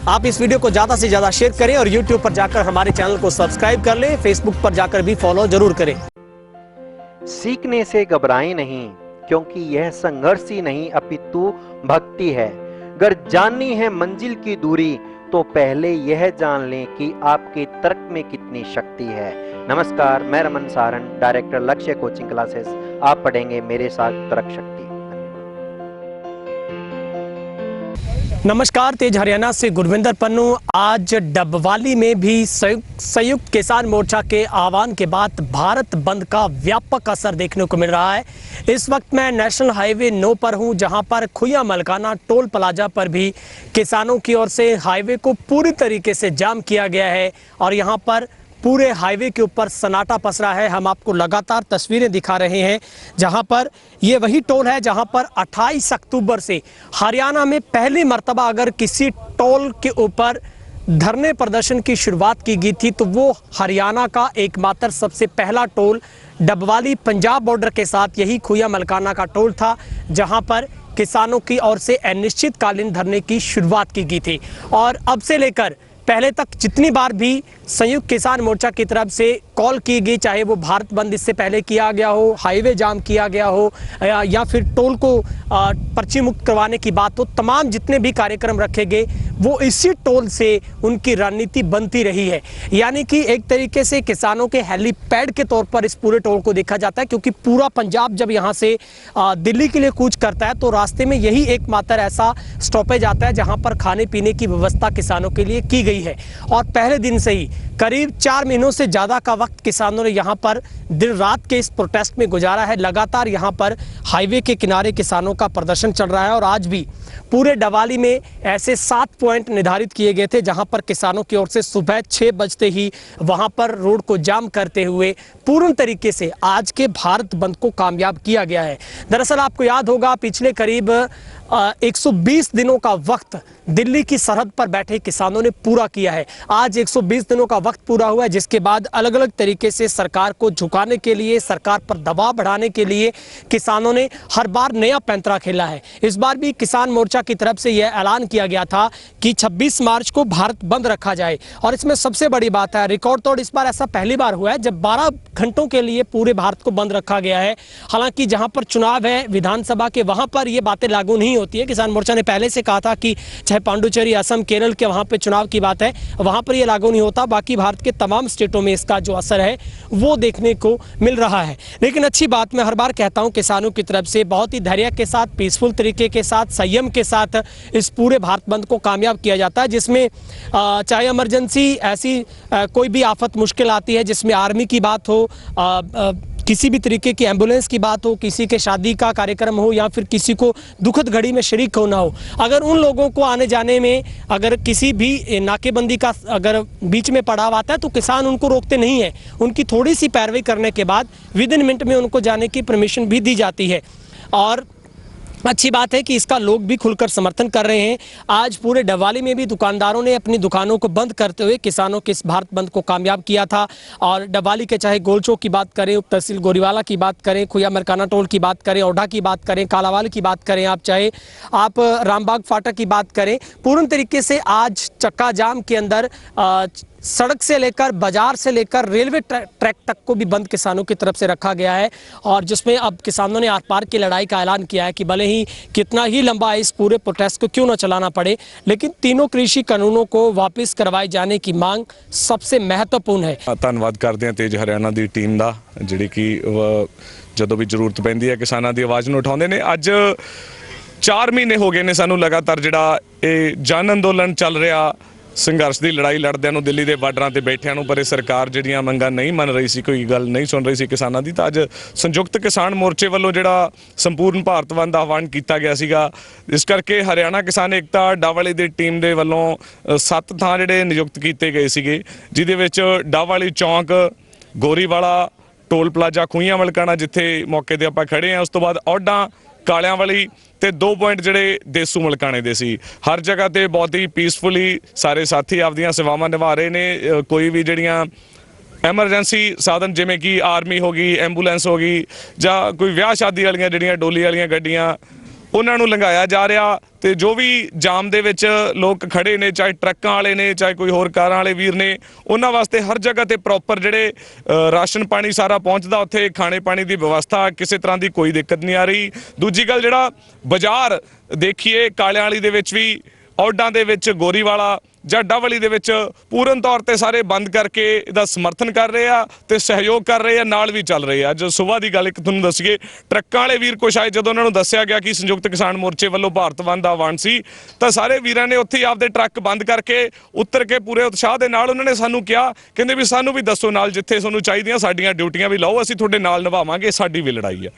आप इस वीडियो को ज़्यादा से ज़्यादा शेयर करें और यूट्यूब पर जाकर हमारे चैनल को सब्सक्राइब कर लें, फेसबुक पर जाकर भी फॉलो जरूर करें। सीखने से घबराएं नहीं, क्योंकि यह संघर्ष ही नहीं अपितु भक्ति है। अगर जाननी है मंजिल की दूरी तो पहले यह जान लें कि आपके तर्क में कितनी शक्ति है। नमस्कार, मैं रमन सारन, डायरेक्टर लक्ष्य कोचिंग क्लासेस। आप पढ़ेंगे मेरे साथ तर्क शक्ति। नमस्कार, तेज हरियाणा से गुरविंदर पन्नू। आज डबवाली में भी संयुक्त किसान मोर्चा के आह्वान के बाद भारत बंद का व्यापक असर देखने को मिल रहा है। इस वक्त मैं नेशनल हाईवे 9 पर हूं, जहां पर खुया मलकाना टोल प्लाजा पर भी किसानों की ओर से हाईवे को पूरी तरीके से जाम किया गया है और यहां पर पूरे हाईवे के ऊपर सन्नाटा पसरा है। हम आपको लगातार तस्वीरें दिखा रहे हैं, जहां पर ये वही टोल है जहां पर 28 अक्टूबर से हरियाणा में पहली मर्तबा अगर किसी टोल के ऊपर धरने प्रदर्शन की शुरुआत की गई थी तो वो हरियाणा का एकमात्र सबसे पहला टोल डबवाली पंजाब बॉर्डर के साथ यही खुया मलकाना का टोल था, जहां पर किसानों की ओर से अनिश्चितकालीन धरने की शुरुआत की गई थी। और अब से लेकर पहले तक जितनी बार भी संयुक्त किसान मोर्चा की तरफ से कॉल की गई, चाहे वो भारत बंद इससे पहले किया गया हो, हाईवे जाम किया गया हो या फिर टोल को पर्ची मुक्त करवाने की बात हो, तमाम जितने भी कार्यक्रम रखे गए वो इसी टोल से उनकी रणनीति बनती रही है। यानी कि एक तरीके से किसानों के हेलीपैड के तौर पर इस पूरे टोल को देखा जाता है, क्योंकि पूरा पंजाब जब यहाँ से दिल्ली के लिए कूच करता है तो रास्ते में यही एकमात्र ऐसा स्टॉपेज आता है जहाँ पर खाने पीने की व्यवस्था किसानों के लिए की गई है। और पहले दिन से ही करीब 4 महीनों से ज़्यादा का वक्त किसानों ने यहाँ पर दिन रात के इस प्रोटेस्ट में गुजारा है। लगातार यहाँ पर हाईवे के किनारे किसानों का प्रदर्शन चल रहा है और आज भी पूरे डबवाली में ऐसे 7 पॉइंट निर्धारित किए गए थे जहाँ पर किसानों की ओर से सुबह 6 बजते ही वहाँ पर रोड को जाम करते हुए पूर्ण तरीके से आज के भारत बंद को कामयाब किया गया है। दरअसल आपको याद होगा, पिछले करीब 120 दिनों का वक्त दिल्ली की सरहद पर बैठे किसानों ने पूरा किया है। आज 120 दिनों का वक्त पूरा हुआ है, जिसके बाद अलग अलग तरीके से सरकार को झुकाने के लिए, सरकार पर दबाव बढ़ाने के लिए किसानों ने हर बार नया पैंतरा खेला है। इस बार भी किसान मोर्चा की तरफ से यह ऐलान किया गया था कि 26 मार्च को भारत बंद रखा जाए। और इसमें सबसे बड़ी बात है, रिकॉर्ड तोड़ इस बार ऐसा पहली बार हुआ है जब 12 घंटों के लिए पूरे भारत को बंद रखा गया है। हालांकि जहां पर चुनाव है विधानसभा के, वहां पर यह बातें लागू नहीं होती है। किसान मोर्चा ने पहले से कहा था कि चाहे पांडुचेरी, असम, केरल के वहां पे चुनाव की बात है, वहां पर यह लागू नहीं होता। बाकी भारत के तमाम स्टेटों में इसका जो असर है वो देखने को मिल रहा है। लेकिन अच्छी बात, मैं हर बार कहता हूं, किसानों की तरफ से बहुत ही धैर्य के साथ, पीसफुल तरीके के साथ, संयम के साथ इस पूरे भारत बंद को कामयाब किया जाता है, जिसमें चाहे इमरजेंसी ऐसी कोई भी आफत मुश्किल आती है, जिसमें आर्मी की बात हो, किसी भी तरीके की एम्बुलेंस की बात हो, किसी के शादी का कार्यक्रम हो या फिर किसी को दुखद घड़ी में शरीक होना हो, अगर उन लोगों को आने जाने में अगर किसी भी नाकेबंदी का अगर बीच में पड़ाव आता है तो किसान उनको रोकते नहीं है। उनकी थोड़ी सी पैरवी करने के बाद विदिन मिनट में उनको जाने की परमिशन भी दी जाती है। और अच्छी बात है कि इसका लोग भी खुलकर समर्थन कर रहे हैं। आज पूरे डबवाली में भी दुकानदारों ने अपनी दुकानों को बंद करते हुए किसानों के इस भारत बंद को कामयाब किया था। और डबवाली के चाहे गोल चौक की बात करें, उप तहसील गोरीवाला की बात करें, खुया मलकाना टोल की बात करें, ओढ़ा की बात करें, कालावाल की बात करें, चाहे आप रामबाग फाटक की बात करें, पूर्ण तरीके से आज चक्का जाम के अंदर सड़क से लेकर बाजार से लेकर रेलवे ट्रैक तक को भी बंद किसानों की तरफ से रखा गया है। और जिसमें अब किसानों ने आर पार की लड़ाई का ऐलान किया है कि भले ही कितना ही लंबा इस पूरे प्रोटेस्ट को क्यों न चलाना पड़े, लेकिन तीनों कृषि कानूनों को वापस करवाए जाने की मांग सबसे महत्वपूर्ण है। धन्यवाद करते हैं तेज हरियाणा की टीम का, जिहड़ी कि जदों भी जरूरत पैंदी है किसानों की आवाज़ नूं उठाउंदे ने। अज 4 महीने हो गए ने सानू लगातार जिहड़ा ये जन अंदोलन चल रहा, संघर्ष की लड़ाई लड़दे दिल्ली के बार्डर से बैठिया, पर सरकार जिहड़ियां मंगां नहीं मन रही सी, कोई गल नहीं सुन रही सी किसानों की। तो अज संयुक्त किसान मोर्चे वालों जिहड़ा संपूर्ण भारत बंद दा आह्वान किया गया सीगा। इस करके हरियाणा किसान एकता डबवाली की टीम के वालों 7 थां जिहड़े नियुक्त किए गए सीगे, जिहदे विच डबवाली चौंक, गोरीवाला, टोल प्लाजा, खुइयां मलकाना जिथे मौके पर आपां खड़े हैं, उस तो बाद ओढ़ा, कालियां वाली ते 2 पॉइंट जिहड़े देसू मलकाने दे सी। हर जगह ते बहुत ही पीसफुली सारे साथी आपदियां सेवावां निभा रहे ने। कोई भी जिहड़ियां एमरजेंसी साधन जिवें कि आर्मी हो गई, एंबूलेंस हो गई, जां कोई विआह शादी वालियां जिहड़ियां डोली वालियां गड्डियां ਉਹਨਾਂ ਨੂੰ ਲੰਘਾਇਆ ਜਾ ਰਿਹਾ ਤੇ ਜੋ ਵੀ ਜਾਮ ਦੇ ਵਿੱਚ ਲੋਕ ਖੜੇ ਨੇ, ਚਾਹੇ ਟਰੱਕਾਂ ਵਾਲੇ ਨੇ, ਚਾਹੇ ਕੋਈ ਹੋਰ ਕਾਰਾਂ ਵਾਲੇ ਵੀਰ ਨੇ, ਉਹਨਾਂ ਵਾਸਤੇ ਹਰ ਜਗ੍ਹਾ ਤੇ ਪ੍ਰੋਪਰ ਜਿਹੜੇ ਰਾਸ਼ਨ ਪਾਣੀ ਸਾਰਾ ਪਹੁੰਚਦਾ, ਉੱਥੇ ਖਾਣੇ ਪਾਣੀ ਦੀ ਵਿਵਸਥਾ, ਕਿਸੇ ਤਰ੍ਹਾਂ ਦੀ ਕੋਈ ਦਿੱਕਤ ਨਹੀਂ ਆ ਰਹੀ। ਦੂਜੀ ਗੱਲ, ਜਿਹੜਾ ਬਾਜ਼ਾਰ ਦੇਖੀਏ ਕਾਲਿਆਂ ਵਾਲੀ ਦੇ ਵਿੱਚ ਵੀ, ਔਡਾਂ ਦੇ ਵਿੱਚ, ਗੋਰੀਵਾਲਾ ਜਾਂ ਡੱਬਵਾਲੀ ਦੇ ਵਿੱਚ ਪੂਰਨ ਤੌਰ ਤੇ ਸਾਰੇ ਬੰਦ ਕਰਕੇ ਇਹਦਾ ਸਮਰਥਨ ਕਰ ਰਹੇ ਆ ਤੇ ਸਹਿਯੋਗ ਕਰ ਰਹੇ ਆ, ਨਾਲ ਵੀ ਚੱਲ ਰਹੇ ਆ। ਅੱਜ ਸਵੇਰ ਦੀ ਗੱਲ ਇੱਕ ਤੁਹਾਨੂੰ ਦੱਸੀਏ, ਟਰੱਕਾਂ ਵਾਲੇ ਵੀਰ ਕੁਛ ਆਏ, ਜਦੋਂ ਉਹਨਾਂ ਨੂੰ ਦੱਸਿਆ ਗਿਆ ਕਿ ਸੰਯੁਕਤ ਕਿਸਾਨ ਮੋਰਚੇ ਵੱਲੋਂ ਭਾਰਤ ਬੰਦ ਦਾ ਐਲਾਨ ਸੀ, ਤਾਂ ਸਾਰੇ ਵੀਰਾਂ ਨੇ ਉੱਥੇ ਆਪਦੇ ਟਰੱਕ ਬੰਦ ਕਰਕੇ ਉਤਰ ਕੇ ਪੂਰੇ ਉਤਸ਼ਾਹ ਦੇ ਨਾਲ ਉਹਨਾਂ ਨੇ ਸਾਨੂੰ ਕਿਹਾ, ਕਹਿੰਦੇ ਵੀ ਸਾਨੂੰ ਵੀ ਦੱਸੋ ਨਾਲ, ਜਿੱਥੇ ਤੁਹਾਨੂੰ ਚਾਹੀਦੀਆਂ ਸਾਡੀਆਂ ਡਿਊਟੀਆਂ ਵੀ ਲਾਓ, ਅਸੀਂ ਤੁਹਾਡੇ ਨਾਲ ਨਿਭਾਵਾਂਗੇ, ਸਾਡੀ ਵੀ ਲੜਾਈ ਆ।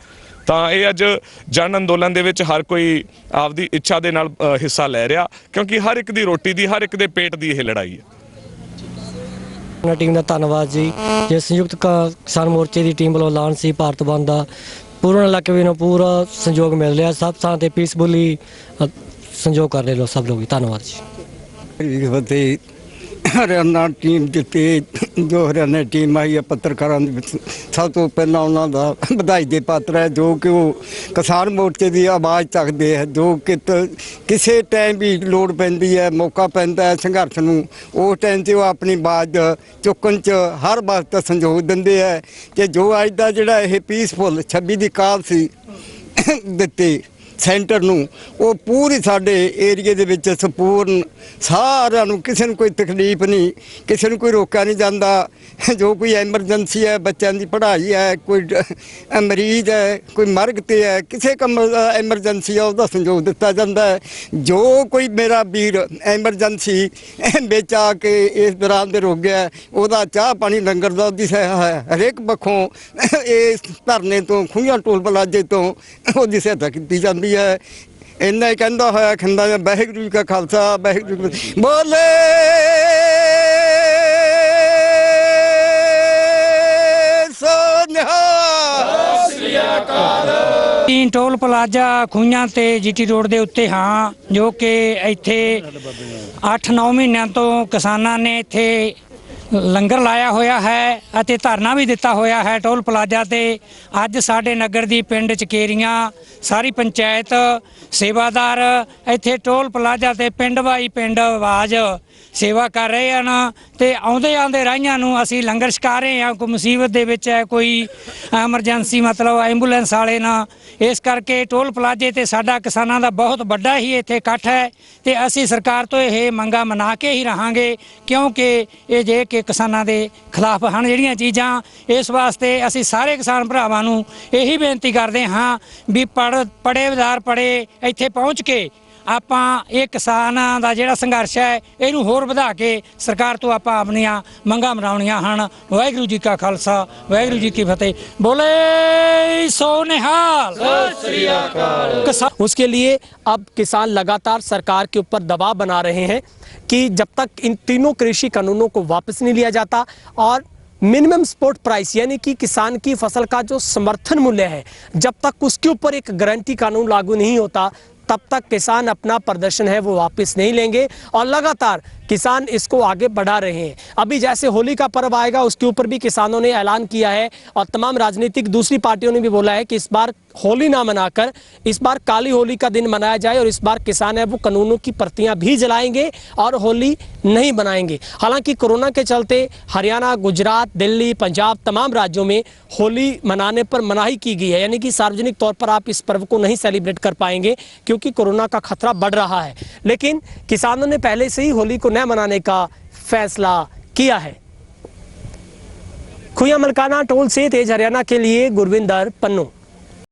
ਤਾਂ ਇਹ ਅੱਜ ਜਨ ਅੰਦੋਲਨ ਦੇ ਵਿੱਚ ਹਰ ਕੋਈ ਆਪਦੀ ਇੱਛਾ ਦੇ ਨਾਲ ਹਿੱਸਾ ਲੈ ਰਿਹਾ, ਕਿਉਂਕਿ ਹਰ ਇੱਕ ਦੀ ਰੋਟੀ ਦੀ, ਹਰ ਇੱਕ ਦੇ ਪੇਟ ਦੀ ਇਹ ਲੜਾਈ ਹੈ। ਟੀਮ ਦਾ ਧੰਨਵਾਦ ਜੀ। ਜੇ ਸੰਯੁਕਤ ਕਿਸਾਨ ਮੋਰਚੇ ਦੀ ਟੀਮ ਵੱਲੋਂ ਐਲਾਨ ਸੀ ਭਾਰਤ ਬੰਦ ਦਾ, ਪੂਰਨ ਇਲਾਕੇ ਨੂੰ ਪੂਰਾ ਸਹਿਯੋਗ ਮਿਲ ਰਿਹਾ, ਸਭ ਥਾਂ ਤੇ ਪੀਸਫੁਲੀ ਸਹਿਯੋਗ ਕਰ ਰਹੇ ਲੋਕ, ਸਭ ਲੋਕ। ਧੰਨਵਾਦ ਜੀ। ਹਰਿਆਣਾ ਟੀਮ ਜਿੱਤੇ, ਜੋ ਹਰਿਆਣਾ ਟੀਮ ਆਈ ਹੈ, ਪੱਤਰਕਾਰਾਂ ਦੇ ਵਿੱਚ ਸਭ ਤੋਂ ਪਹਿਲਾਂ ਉਹਨਾਂ ਦਾ ਵਧਾਈ ਦੇ ਪਾਤਰ ਹੈ, ਜੋ ਕਿ ਉਹ ਕਿਸਾਨ ਮੋਰਚੇ ਦੀ ਆਵਾਜ਼ ਚੱਕਦੇ ਹੈ, ਜੋ ਕਿ ਕਿਸੇ ਟਾਈਮ ਵੀ ਲੋੜ ਪੈਂਦੀ ਹੈ, ਮੌਕਾ ਪੈਂਦਾ ਹੈ ਸੰਘਰਸ਼ ਨੂੰ, ਉਸ ਟਾਈਮ 'ਤੇ ਉਹ ਆਪਣੀ ਆਵਾਜ਼ ਚੁੱਕਣ 'ਚ ਹਰ ਵਕਤ ਸੰਯੋਗ ਦਿੰਦੇ ਹੈ। ਕਿ ਜੋ ਅੱਜ ਦਾ ਜਿਹੜਾ ਇਹ ਪੀਸਫੁਲ 26 ਦੀ ਕਾਲ ਸੀ ਦਿੱਤੇ ਸੈਂਟਰ ਨੂੰ, ਉਹ ਪੂਰੀ ਸਾਡੇ ਏਰੀਏ ਦੇ ਵਿੱਚ ਸੰਪੂਰਨ ਸਾਰਿਆਂ ਨੂੰ, ਕਿਸੇ ਨੂੰ ਕੋਈ ਤਕਲੀਫ ਨਹੀਂ, ਕਿਸੇ ਨੂੰ ਕੋਈ ਰੋਕਿਆ ਨਹੀਂ ਜਾਂਦਾ। ਜੋ ਕੋਈ ਐਮਰਜੈਂਸੀ ਹੈ, ਬੱਚਿਆਂ ਦੀ ਪੜ੍ਹਾਈ ਹੈ, ਕੋਈ ਮਰੀਜ਼ ਹੈ, ਕੋਈ ਮਰਗ ਤੇ ਹੈ, ਕਿਸੇ ਕੰਮ ਐਮਰਜੈਂਸੀ ਹੈ, ਉਹਦਾ ਸੰਯੋਗ ਦਿੱਤਾ ਜਾਂਦਾ ਹੈ। ਜੋ ਕੋਈ ਮੇਰਾ ਵੀਰ ਐਮਰਜੈਂਸੀ ਵਿੱਚ ਆ ਕੇ ਇਸ ਦੌਰਾਨ ਦੇ ਰੁਕ ਗਿਆ, ਉਹਦਾ ਚਾਹ ਪਾਣੀ ਲੰਗਰ ਦਾ ਉਹਦੀ ਹਰੇਕ ਪੱਖੋਂ ਇਸ ਧਰਨੇ ਤੋਂ, ਖੂਹੀਆਂ ਟੋਲ ਪਲਾਜ਼ੇ ਤੋਂ ਉਹਦੀ ਸਹਾਇਤਾ ਕੀਤੀ ਜਾਂਦੀ ਹੈ। ਇੰਨਾ ਹੀ ਕਹਿੰਦਾ ਹੋਇਆ ਖੰਦਾ, ਵਾਹਿਗੁਰੂ ਜੀ ਕਾ ਖਾਲਸਾ, ਵਾਹਿਗੁਰੂ ਜੀ ਕੀ ਫਤਿਹ। ਬੋਲੇ तीन टोल प्लाजा खूहियां ते जीटी रोड के उत्ते हाँ, जो कि इत्थे 8-9 महीनों तो किसानां ने इत्थे लंगर लाया होया है अते धरना भी दिता होया है टोल प्लाजा ते। अज साडे नगर दी पिंड चकेरियां सारी पंचायत सेवादार इत्थे टोल प्लाजा ते पिंड बाई पिंड आवाज़ सेवा कर रहे हैं ते आउंदे आउंदे राहियां नूं असीं लंगर छका रहे हैं। कोई मुसीबत दे विच है, कोई एमरजेंसी मतलब एंबूलेंस वाले ना, इस करके टोल प्लाजे ते साडा किसानां दा बहुत वड्डा ही इत्थे इकट्ठ है ते असीं सरकार तो यह मंगा मना के ही रहांगे, क्योंकि ये जे कि किसानां दे खिलाफ हैं जिहड़ियां चीज़ां। इस वास्ते असीं सारे किसान भरावां नूं यही बेनती करदे हां भी पड़े विधार पड़े इत्थे पहुँच के ਆਪਾਂ ਇਹ ਕਿਸਾਨਾਂ ਦਾ ਜਿਹੜਾ ਸੰਘਰਸ਼ ਹੈ ਇਹਨੂੰ ਹੋਰ ਵਧਾ ਕੇ ਸਰਕਾਰ ਤੋਂ ਆਪਾਂ ਆਪਣੀਆਂ ਮੰਗਾਂ ਮਨਾਉਣੀਆਂ ਹਨ। ਵਾਹਿਗੁਰੂ ਜੀ ਕਾ ਖਾਲਸਾ, ਵਾਹਿਗੁਰੂ ਜੀ ਕੀ ਫਤਿਹ। बोले सो निहाल, सत श्री अकाल। उसके लिए अब किसान लगातार सरकार के ऊपर दबाव बना रहे हैं कि जब तक इन तीनों कृषि कानूनों को वापस नहीं लिया जाता और मिनिमम सपोर्ट प्राइस यानी कि किसान की फसल का जो समर्थन मूल्य है, जब तक उसके ऊपर एक गारंटी कानून लागू नहीं होता तब तक किसान अपना प्रदर्शन है वो वापस नहीं लेंगे। और लगातार किसान इसको आगे बढ़ा रहे हैं। अभी जैसे होली का पर्व आएगा उसके ऊपर भी किसानों ने ऐलान किया है और तमाम राजनीतिक दूसरी पार्टियों ने भी बोला है कि इस बार होली ना मनाकर इस बार काली होली का दिन मनाया जाए और इस बार किसान है वो कानूनों की प्रतियां भी जलाएंगे और होली नहीं बनाएंगे। हालांकि कोरोना के चलते हरियाणा, गुजरात, दिल्ली, पंजाब तमाम राज्यों में होली मनाने पर मनाही की गई है, यानी कि सार्वजनिक तौर पर आप इस पर्व को नहीं सेलिब्रेट कर पाएंगे क्योंकि कोरोना का खतरा बढ़ रहा है। लेकिन किसानों ने पहले से ही होली को न मनाने का फैसला किया है। खुया मलकाना टोल से तेज हरियाणा के लिए गुरविंदर पन्नू।